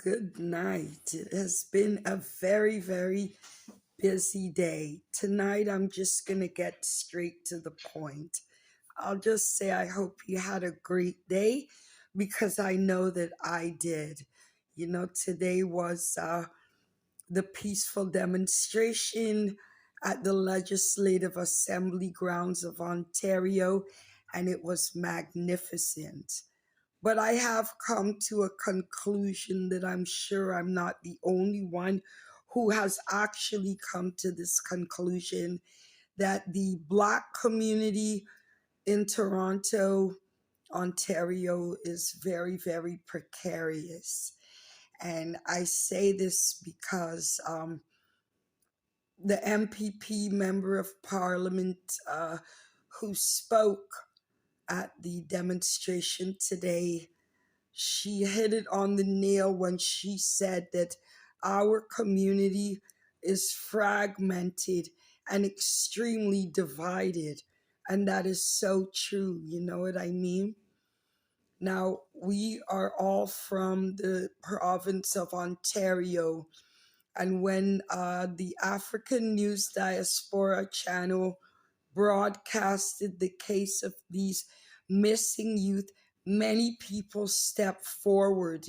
Good night. It has been a very, very busy day. Tonight, I'm just going to get straight to the point. I'll just say I hope you had a great day because I know that I did. Today was the peaceful demonstration at the Legislative Assembly grounds of Ontario, and it was magnificent. But I have come to a conclusion that I'm sure I'm not the only one who has actually come to this conclusion that the Black community in Toronto, Ontario is very, very precarious. And I say this because the MPP member of parliament who spoke at the demonstration today, she hit it on the nail when she said that our community is fragmented and extremely divided. And that is so true. You know what I mean? Now, we are all from the province of Ontario. And when the African News Diaspora channel broadcasted the case of these missing youth, many people stepped forward,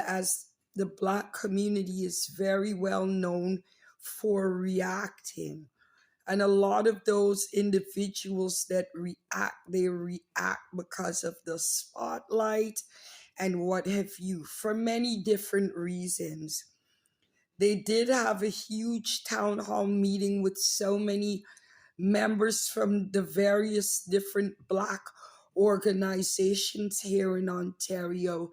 as the Black community is very well known for reacting. And a lot of those individuals that react, they react because of the spotlight and what have you, for many different reasons. They did have a huge town hall meeting with so many members from the various different Black organizations here in Ontario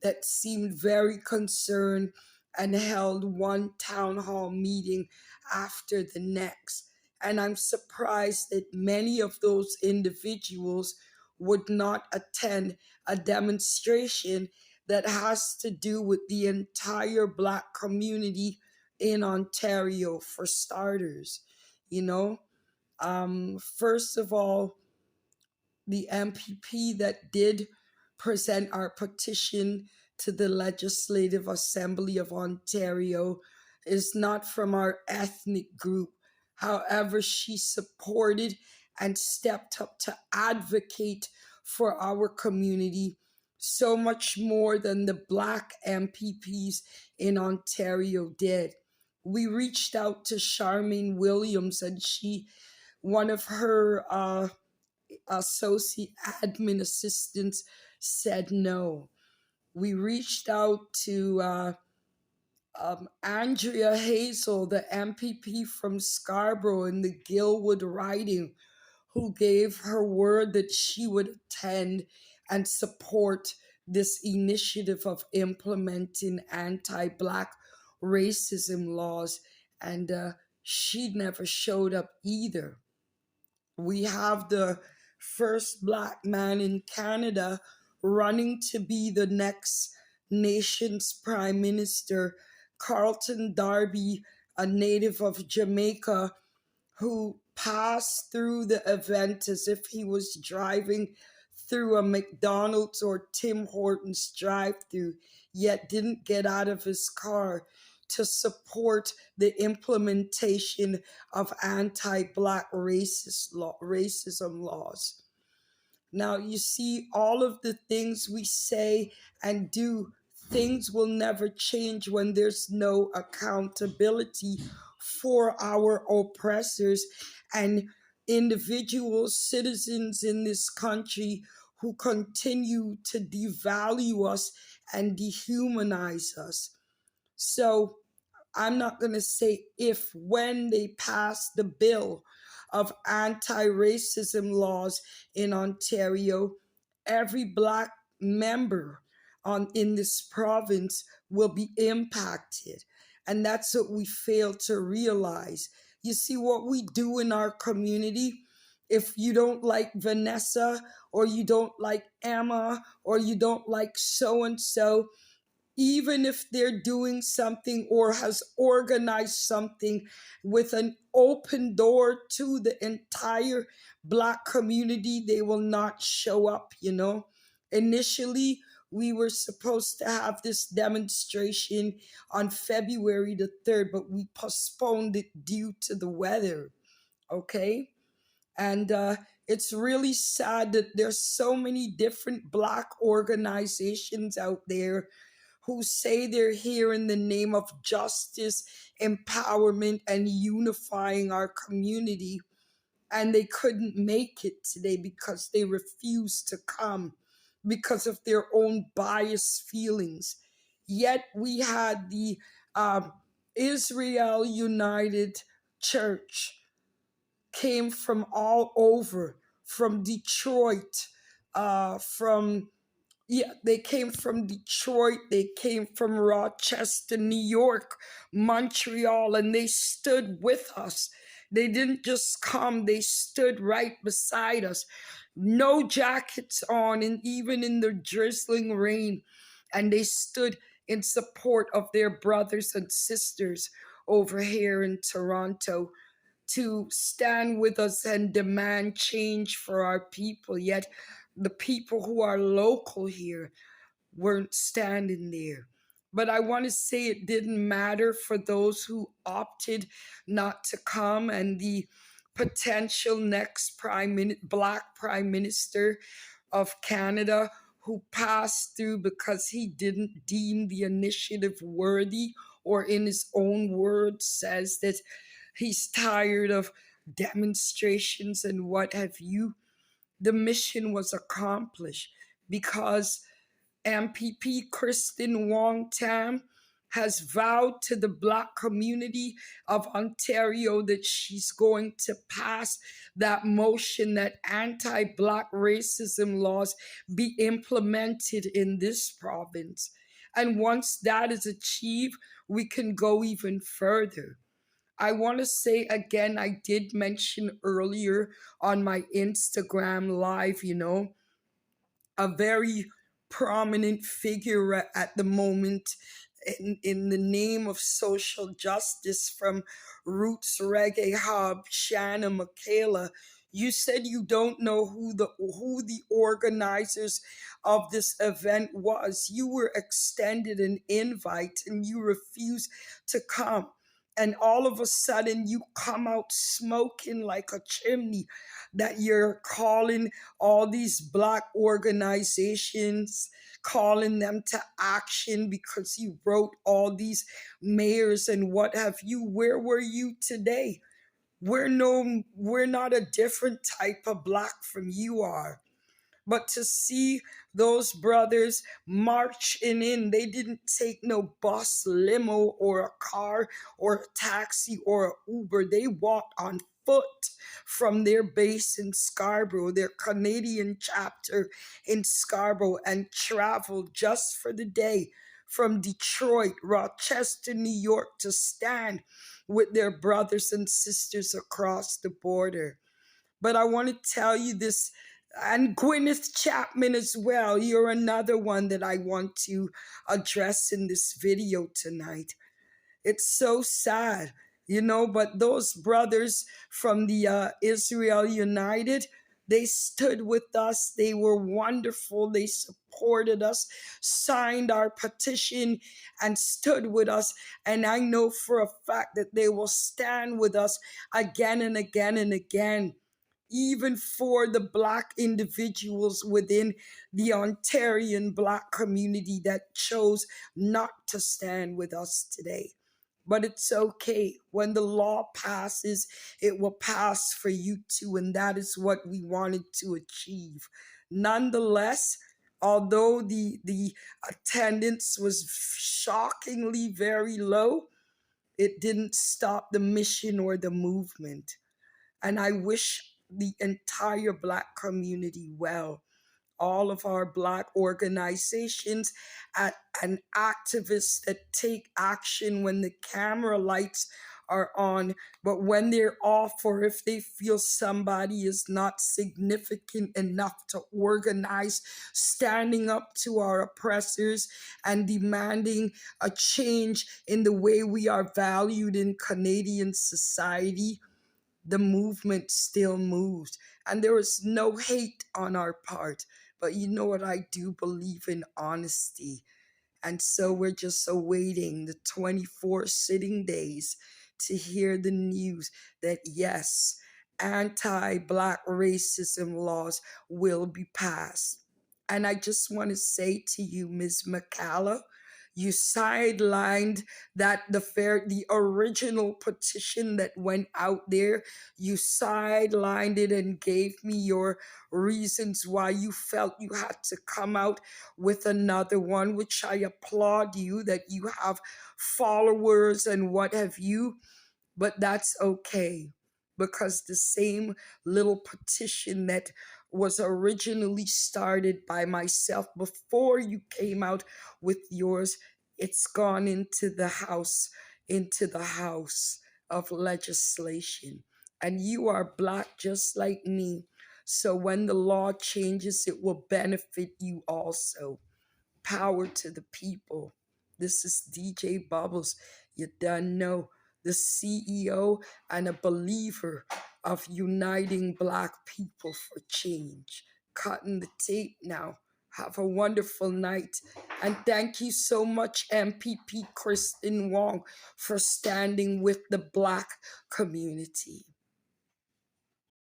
that seemed very concerned and held one town hall meeting after the next. And I'm surprised that many of those individuals would not attend a demonstration that has to do with the entire Black community in Ontario, for starters. You know, first of all, the MPP that did present our petition to the Legislative Assembly of Ontario is not from our ethnic group. However, she supported and stepped up to advocate for our community so much more than the Black MPPs in Ontario did. We reached out to Charmaine Williams, and one of her associate admin assistants said no. We reached out to Andrea Hazel, the MPP from Scarborough in the Gilwood riding, who gave her word that she would attend and support this initiative of implementing anti-Black racism laws. And she never showed up either. We have the first Black man in Canada running to be the next nation's prime minister, Carlton Darby, a native of Jamaica, who passed through the event as if he was driving through a McDonald's or Tim Hortons drive-through, yet didn't get out of his car to support the implementation of anti-Black racism laws. Now, you see, all of the things we say and do, things will never change when there's no accountability for our oppressors and individual citizens in this country who continue to devalue us and dehumanize us. So I'm not going to say if, when they pass the bill of anti-racism laws in Ontario, every Black member in this province will be impacted. And that's what we fail to realize. You see, what we do in our community, if you don't like Vanessa, or you don't like Emma, or you don't like so-and-so, even if they're doing something or has organized something with an open door to the entire Black community, they will not show up. Initially, We were supposed to have this demonstration on February the 3rd, but we postponed it due to the weather. Okay. And it's really sad that there's so many different Black organizations out there who say they're here in the name of justice, empowerment, and unifying our community. And they couldn't make it today because they refused to come because of their own biased feelings. Yet we had the um, Israel United Church came from all over, from Detroit, from yeah, they came from Detroit, they came from Rochester, New York, Montreal, and they stood with us. They didn't just come, they stood right beside us. No jackets on, and even in the drizzling rain. And they stood in support of their brothers and sisters over here in Toronto to stand with us and demand change for our people. Yet the people who are local here weren't standing there. But I want to say it didn't matter for those who opted not to come, and the potential next Black Prime Minister of Canada who passed through because he didn't deem the initiative worthy, or in his own words says that he's tired of demonstrations and what have you. The mission was accomplished because MPP Kristen Wong Tam has vowed to the Black community of Ontario that she's going to pass that motion that anti-Black racism laws be implemented in this province. And once that is achieved, we can go even further. I want to say again, I did mention earlier on my Instagram live, a very prominent figure at the moment in the name of social justice from Roots Reggae Hub, Shanna Michaela. You said you don't know who the organizers of this event was. You were extended an invite and you refused to come. And all of a sudden, you come out smoking like a chimney that you're calling all these Black organizations, calling them to action because you wrote all these mayors and what have you. Where were you today? We're not a different type of Black from you are. But to see those brothers marching in, they didn't take no bus, limo, or a car, or a taxi, or an Uber. They walked on foot from their base in Scarborough, their Canadian chapter in Scarborough, and traveled just for the day from Detroit, Rochester, New York to stand with their brothers and sisters across the border. But I want to tell you this, and Gwyneth Chapman as well. You're another one that I want to address in this video tonight. It's so sad, but those brothers from the Israel United, they stood with us. They were wonderful. They supported us, signed our petition, and stood with us. And I know for a fact that they will stand with us again and again and again, even for the Black individuals within the Ontarian Black community that chose not to stand with us today. But it's okay. When the law passes, it will pass for you too. And that is what we wanted to achieve. Nonetheless, although the attendance was shockingly very low, it didn't stop the mission or the movement. And I wish the entire Black community well, all of our Black organizations and activists that take action when the camera lights are on, but when they're off, or if they feel somebody is not significant enough to organize, standing up to our oppressors and demanding a change in the way we are valued in Canadian society, the movement still moves. And there is no hate on our part, But you know what? I do believe in honesty. And so we're just awaiting the 24 sitting days to hear the news that yes, anti Black racism laws will be passed. And I just want to say to you, Ms. McCalla, you sidelined the original petition that went out there. You sidelined it and gave me your reasons why you felt you had to come out with another one, which I applaud you that you have followers and what have you, but that's okay because the same little petition that was originally started by myself before you came out with yours, it's gone into the house of legislation. And you are Black just like me. So when the law changes, it will benefit you also. Power to the people. This is DJ Bubbles. You done know, the CEO and a believer of uniting Black people for change. Cutting the tape now. Have a wonderful night. And thank you so much, MPP Kristen Wong, for standing with the Black community.